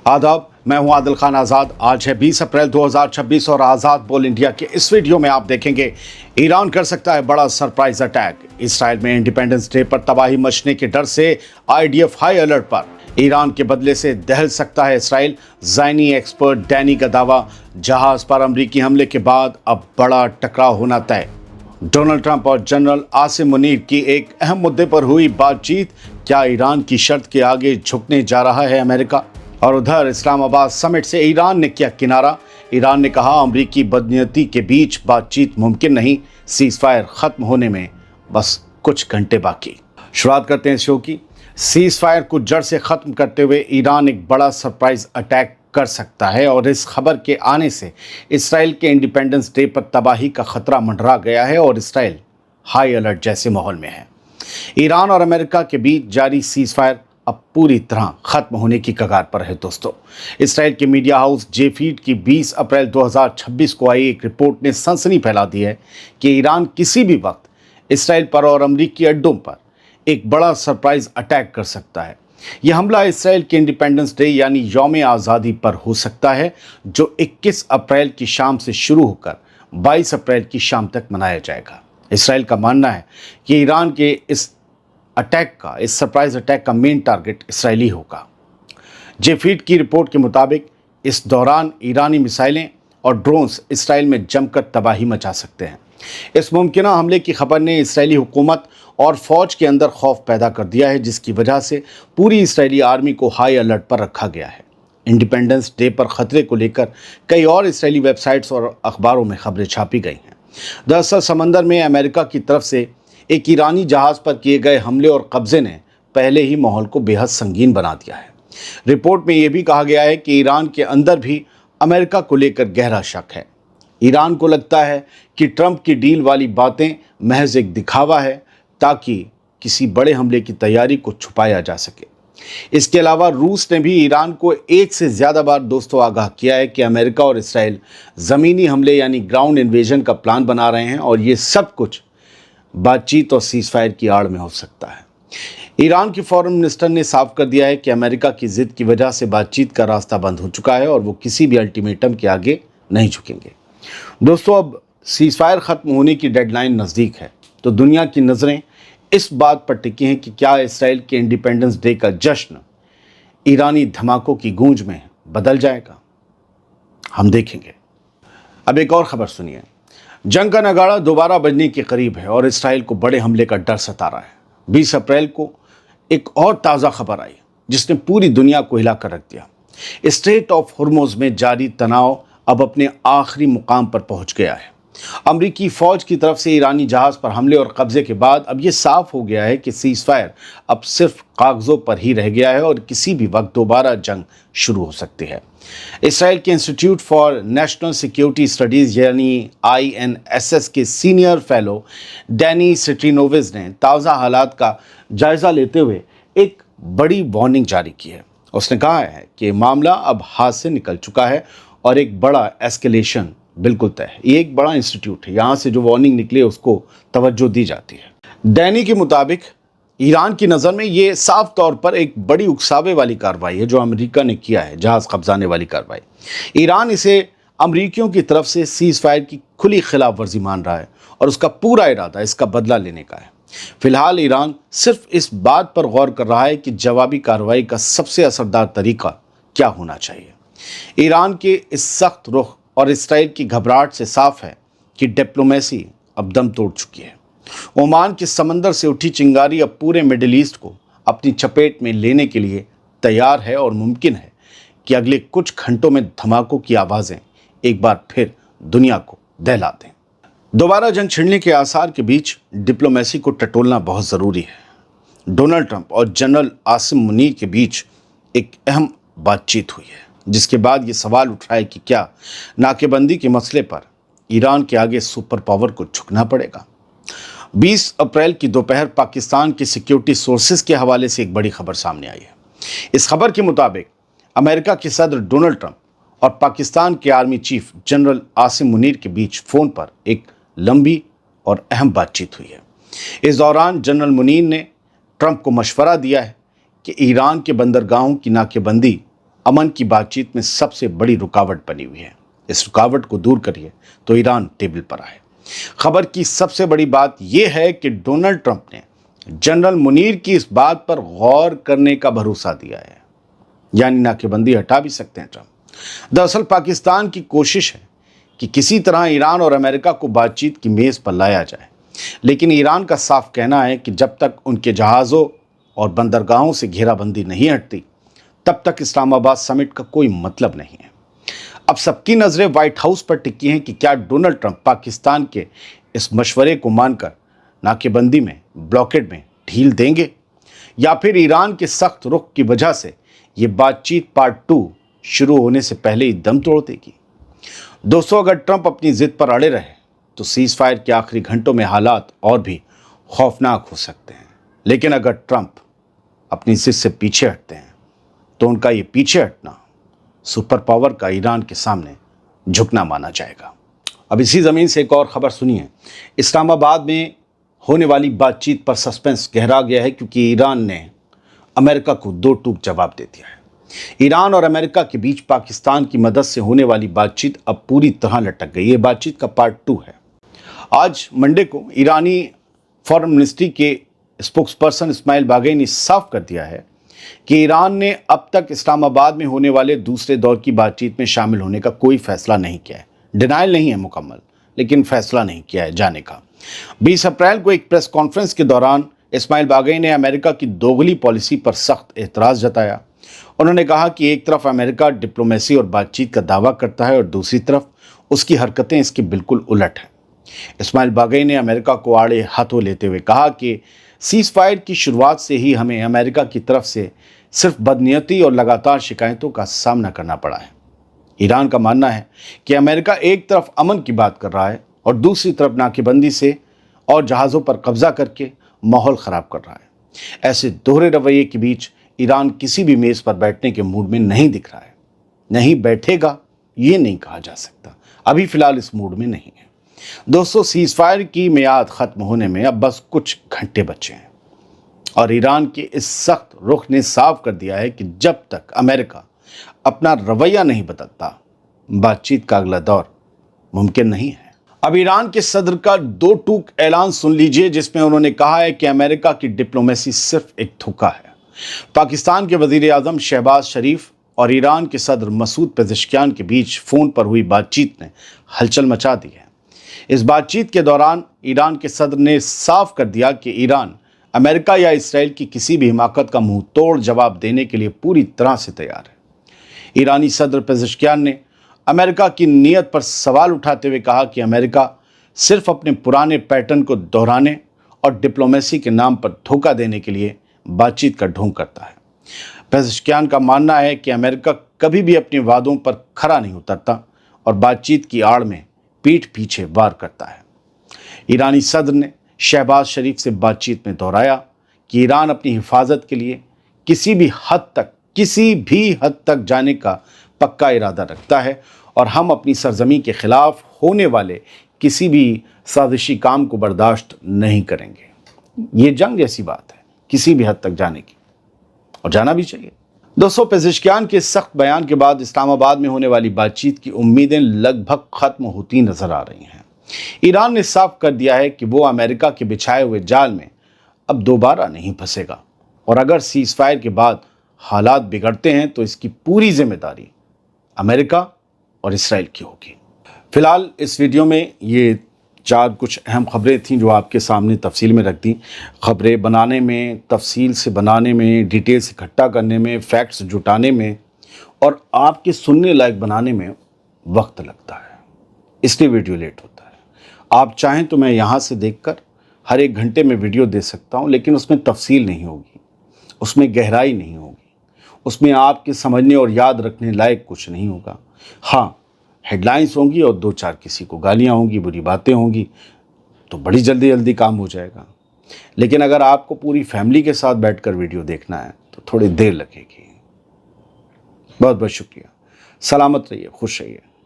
आदाब, मैं हूं आदिल खान आज़ाद। आज है 20 अप्रैल 2026 और आज़ाद बोल इंडिया के इस वीडियो में आप देखेंगे ईरान कर सकता है बड़ा सरप्राइज अटैक। इसराइल में इंडिपेंडेंस डे पर तबाही मचने के डर से आईडीएफ हाई अलर्ट पर। ईरान के बदले से दहल सकता है इसराइल, ज़ायनी एक्सपर्ट डैनी का दावा। जहाज पर अमरीकी हमले के बाद अब बड़ा टकराव होना तय। डोनाल्ड ट्रंप और जनरल आसिम मुनीर की एक अहम मुद्दे पर हुई बातचीत। क्या ईरान की शर्त के आगे झुकने जा रहा है अमेरिका? और उधर इस्लामाबाद समिट से ईरान ने किया किनारा। ईरान ने कहा अमरीकी बदनीयती के बीच बातचीत मुमकिन नहीं, सीज़फायर खत्म होने में बस कुछ घंटे बाकी। शुरुआत करते हैं शो की। सीज़फायर को जड़ से खत्म करते हुए ईरान एक बड़ा सरप्राइज अटैक कर सकता है और इस खबर के आने से इसराइल के इंडिपेंडेंस डे पर तबाही का खतरा मंडरा गया है और इसराइल हाई अलर्ट जैसे माहौल में है। ईरान और अमेरिका के बीच जारी सीज़फायर अब पूरी तरह खत्म होने की कगार पर है। दोस्तों, इसराइल के मीडिया हाउस जेफीड की 20 अप्रैल 2026 को आई एक रिपोर्ट ने सनसनी फैला दी है कि ईरान किसी भी वक्त इसराइल पर और अमरीकी अड्डों पर एक बड़ा सरप्राइज अटैक कर सकता है। यह हमला इसराइल के इंडिपेंडेंस डे यानी यौम आज़ादी पर हो सकता है, जो 21 अप्रैल की शाम से शुरू होकर 22 अप्रैल की शाम तक मनाया जाएगा। इसराइल का मानना है कि ईरान के इस सरप्राइज अटैक का मेन टारगेट इसराइली होगा। जेफीड की रिपोर्ट के मुताबिक इस दौरान ईरानी मिसाइलें और ड्रोन्स इसराइल में जमकर तबाही मचा सकते हैं। इस मुमकिन हमले की खबर ने इसराइली हुकूमत और फौज के अंदर खौफ पैदा कर दिया है, जिसकी वजह से पूरी इसराइली आर्मी को हाई अलर्ट पर रखा गया है। इंडिपेंडेंस डे पर खतरे को लेकर कई और इसराइली वेबसाइट्स और अखबारों में खबरें छापी गई हैं। दरअसल समंदर में अमेरिका की तरफ से एक ईरानी जहाज़ पर किए गए हमले और कब्जे ने पहले ही माहौल को बेहद संगीन बना दिया है। रिपोर्ट में यह भी कहा गया है कि ईरान के अंदर भी अमेरिका को लेकर गहरा शक है। ईरान को लगता है कि ट्रंप की डील वाली बातें महज एक दिखावा है ताकि किसी बड़े हमले की तैयारी को छुपाया जा सके। इसके अलावा रूस ने भी ईरान को एक से ज़्यादा बार दोस्तों आगाह किया है कि अमेरिका और इसराइल ज़मीनी हमले यानी ग्राउंड इन्वेजन का प्लान बना रहे हैं और ये सब कुछ बातचीत और सीज़फायर की आड़ में हो सकता है। ईरान के फॉरेन मिनिस्टर ने साफ कर दिया है कि अमेरिका की जिद की वजह से बातचीत का रास्ता बंद हो चुका है और वो किसी भी अल्टीमेटम के आगे नहीं झुकेंगे। दोस्तों, अब सीज़फायर ख़त्म होने की डेडलाइन नज़दीक है, तो दुनिया की नज़रें इस बात पर टिकी हैं कि क्या इसराइल के इंडिपेंडेंस डे का जश्न ईरानी धमाकों की गूंज में बदल जाएगा। हम देखेंगे। अब एक और खबर सुनिए। जंग का नगाड़ा दोबारा बजने के करीब है और इसराइल को बड़े हमले का डर सता रहा है। 20 अप्रैल को एक और ताज़ा खबर आई जिसने पूरी दुनिया को हिला कर रख दिया। स्ट्रेट ऑफ हुर्मुज में जारी तनाव अब अपने आखिरी मुकाम पर पहुंच गया है। अमरीकी फ़ौज की तरफ से ईरानी जहाज़ पर हमले और कब्ज़े के बाद अब ये साफ हो गया है कि सीज़फायर अब सिर्फ कागज़ों पर ही रह गया है और किसी भी वक्त दोबारा जंग शुरू हो सकती है। इसराइल के institute for national security studies यानी INSS के सीनियर फेलो डैनी सिट्रिनोविज ने ताज़ा हालात का जायज़ा लेते हुए एक बड़ी वार्निंग जारी की है। उसने कहा है कि मामला अब हाथ से निकल चुका है और एक बड़ा एस्केलेशन बिल्कुल तय है। ये एक बड़ा इंस्टीट्यूट है, यहाँ से जो वार्निंग निकले उसको तवज्जो दी जाती है। डैनी के मुताबिक ईरान की नज़र में ये साफ तौर पर एक बड़ी उकसावे वाली कार्रवाई है जो अमेरिका ने किया है, जहाज़ कब्जाने वाली कार्रवाई। ईरान इसे अमरीकियों की तरफ से सीज़फायर की खुली खिलाफ वर्जी मान रहा है और उसका पूरा इरादा इसका बदला लेने का है। फिलहाल ईरान सिर्फ इस बात पर गौर कर रहा है कि जवाबी कार्रवाई का सबसे असरदार तरीका क्या होना चाहिए। ईरान के इस सख्त रुख और इसराइल की घबराहट से साफ है कि डिप्लोमेसी अब दम तोड़ चुकी है। ओमान के समंदर से उठी चिंगारी अब पूरे मिडिल ईस्ट को अपनी चपेट में लेने के लिए तैयार है और मुमकिन है कि अगले कुछ घंटों में धमाकों की आवाज़ें एक बार फिर दुनिया को दहला दें। दोबारा जंग छिड़ने के आसार के बीच डिप्लोमेसी को टटोलना बहुत ज़रूरी है। डोनाल्ड ट्रंप और जनरल आसिम मुनीर के बीच एक अहम बातचीत हुई है, जिसके बाद ये सवाल उठ रहा है कि क्या नाकेबंदी के मसले पर ईरान के आगे सुपर पावर को झुकना पड़ेगा। 20 अप्रैल की दोपहर पाकिस्तान के सिक्योरिटी सोर्सेज के हवाले से एक बड़ी खबर सामने आई है। इस खबर के मुताबिक अमेरिका के सदर डोनाल्ड ट्रंप और पाकिस्तान के army chief general Asim Munir के बीच फ़ोन पर एक लंबी और अहम बातचीत हुई है। इस दौरान जनरल मुनीर ने ट्रंप को मशवरा दिया है कि ईरान के बंदरगाहों की नाकेबंदी अमन की बातचीत में सबसे बड़ी रुकावट बनी हुई है। इस रुकावट को दूर करिए तो ईरान टेबल पर आए। खबर की सबसे बड़ी बात यह है कि डोनाल्ड ट्रंप ने जनरल मुनीर की इस बात पर गौर करने का भरोसा दिया है, यानी नाकेबंदी हटा भी सकते हैं ट्रंप। दरअसल पाकिस्तान की कोशिश है कि किसी तरह ईरान और अमेरिका को बातचीत की मेज पर लाया जाए, लेकिन ईरान का साफ कहना है कि जब तक उनके जहाज़ों और बंदरगाहों से घेराबंदी नहीं हटती तब तक इस्लामाबाद समिट का कोई मतलब नहीं है। अब सबकी नज़रें व्हाइट हाउस पर टिकी हैं कि क्या डोनाल्ड ट्रंप पाकिस्तान के इस मशवरे को मानकर नाकेबंदी में, ब्लॉकेड में ढील देंगे, या फिर ईरान के सख्त रुख की वजह से ये बातचीत पार्ट 2 शुरू होने से पहले ही दम तोड़ देगी। दोस्तों, अगर ट्रंप अपनी जिद पर अड़े रहे तो सीज फायर के आखिरी घंटों में हालात और भी खौफनाक हो सकते हैं, लेकिन अगर ट्रंप अपनी जिद से पीछे हटते हैं तो उनका ये पीछे हटना सुपर पावर का ईरान के सामने झुकना माना जाएगा। अब इसी ज़मीन से एक और खबर सुनिए। इस्लामाबाद में होने वाली बातचीत पर सस्पेंस गहरा गया है, क्योंकि ईरान ने अमेरिका को दो टूक जवाब दे दिया है। ईरान और अमेरिका के बीच पाकिस्तान की मदद से होने वाली बातचीत अब पूरी तरह लटक गई। ये बातचीत का पार्ट 2 है। आज मंडे को ईरानी फॉरेन मिनिस्ट्री के स्पोक्सपर्सन इस्माइल बागई ने साफ कर दिया है कि ईरान ने अब तक इस्लामाबाद में होने वाले दूसरे दौर की बातचीत में शामिल होने का कोई फैसला नहीं किया है। डिनाइल नहीं है मुकम्मल, लेकिन फैसला नहीं किया है जाने का। 20 अप्रैल को एक प्रेस कॉन्फ्रेंस के दौरान इस्माइल बागई ने अमेरिका की दोगली पॉलिसी पर सख्त एतराज़ जताया। उन्होंने कहा कि एक तरफ अमेरिका डिप्लोमेसी और बातचीत का दावा करता है और दूसरी तरफ उसकी हरकतें इसके बिल्कुल उलट हैं। इस्माइल बागई ने अमेरिका को आड़े हाथों लेते हुए कहा कि सीज फायर की शुरुआत से ही हमें अमेरिका की तरफ से सिर्फ बदनीयती और लगातार शिकायतों का सामना करना पड़ा है। ईरान का मानना है कि अमेरिका एक तरफ अमन की बात कर रहा है और दूसरी तरफ नाकेबंदी से और जहाज़ों पर कब्जा करके माहौल ख़राब कर रहा है। ऐसे दोहरे रवैये के बीच ईरान किसी भी मेज़ पर बैठने के मूड में नहीं दिख रहा है। नहीं बैठेगा ये नहीं कहा जा सकता, अभी फ़िलहाल इस मूड में नहीं है। दोस्तों, सीज फायर की मियाद ख़त्म होने में अब बस कुछ घंटे बचे हैं और ईरान के इस सख्त रुख ने साफ कर दिया है कि जब तक अमेरिका अपना रवैया नहीं बदलता, बातचीत का अगला दौर मुमकिन नहीं है। अब ईरान के सदर का दो टूक ऐलान सुन लीजिए, जिसमें उन्होंने कहा है कि अमेरिका की डिप्लोमेसी सिर्फ एक धोखा है। पाकिस्तान के वज़ीर आज़म शहबाज शरीफ और ईरान के सदर मसूद पेज़ेश्कियान के बीच फ़ोन पर हुई बातचीत ने हलचल मचा दी है। इस बातचीत के दौरान ईरान के सदर ने साफ कर दिया कि ईरान अमेरिका या इसराइल की किसी भी हिमाकत का मुंह तोड़ जवाब देने के लिए पूरी तरह से तैयार है। ईरानी सदर पेज़ेश्कियान ने अमेरिका की नीयत पर सवाल उठाते हुए कहा कि अमेरिका सिर्फ अपने पुराने पैटर्न को दोहराने और डिप्लोमेसी के नाम पर धोखा देने के लिए बातचीत का ढोंग करता है। पेज़ेश्कियान का मानना है कि अमेरिका कभी भी अपने वादों पर खरा नहीं उतरता और बातचीत की आड़ में पीठ पीछे वार करता है। ईरानी सदर ने शहबाज शरीफ से बातचीत में दोहराया कि ईरान अपनी हिफाजत के लिए किसी भी हद तक जाने का पक्का इरादा रखता है और हम अपनी सरजमी के खिलाफ होने वाले किसी भी साजिशी काम को बर्दाश्त नहीं करेंगे। ये जंग जैसी बात है किसी भी हद तक जाने की, और जाना भी चाहिए। दोस्तों, पेज़ेश्कियान के सख्त बयान के बाद इस्लामाबाद में होने वाली बातचीत की उम्मीदें लगभग ख़त्म होती नजर आ रही हैं। ईरान ने साफ कर दिया है कि वो अमेरिका के बिछाए हुए जाल में अब दोबारा नहीं फंसेगा और अगर सीज फायर के बाद हालात बिगड़ते हैं तो इसकी पूरी जिम्मेदारी अमेरिका और इसराइल की होगी। फिलहाल इस वीडियो में ये 4 कुछ अहम खबरें थीं जो आपके सामने तफसील में रख दी। खबरें बनाने में, तफसील से बनाने में, डिटेल्स इकट्ठा करने में, फैक्ट्स जुटाने में और आपके सुनने लायक बनाने में वक्त लगता है, इसलिए वीडियो लेट होता है। आप चाहें तो मैं यहाँ से देखकर हर एक घंटे में वीडियो दे सकता हूँ, लेकिन उसमें तफसील नहीं होगी, उसमें गहराई नहीं होगी, उसमें आपके समझने और याद रखने लायक कुछ नहीं होगा। हाँ, हेडलाइंस होंगी और 2-4 किसी को गालियाँ होंगी, बुरी बातें होंगी, तो बड़ी जल्दी काम हो जाएगा। लेकिन अगर आपको पूरी फैमिली के साथ बैठकर वीडियो देखना है तो थोड़ी देर लगेगी। बहुत बहुत शुक्रिया। सलामत रहिए, खुश रहिए।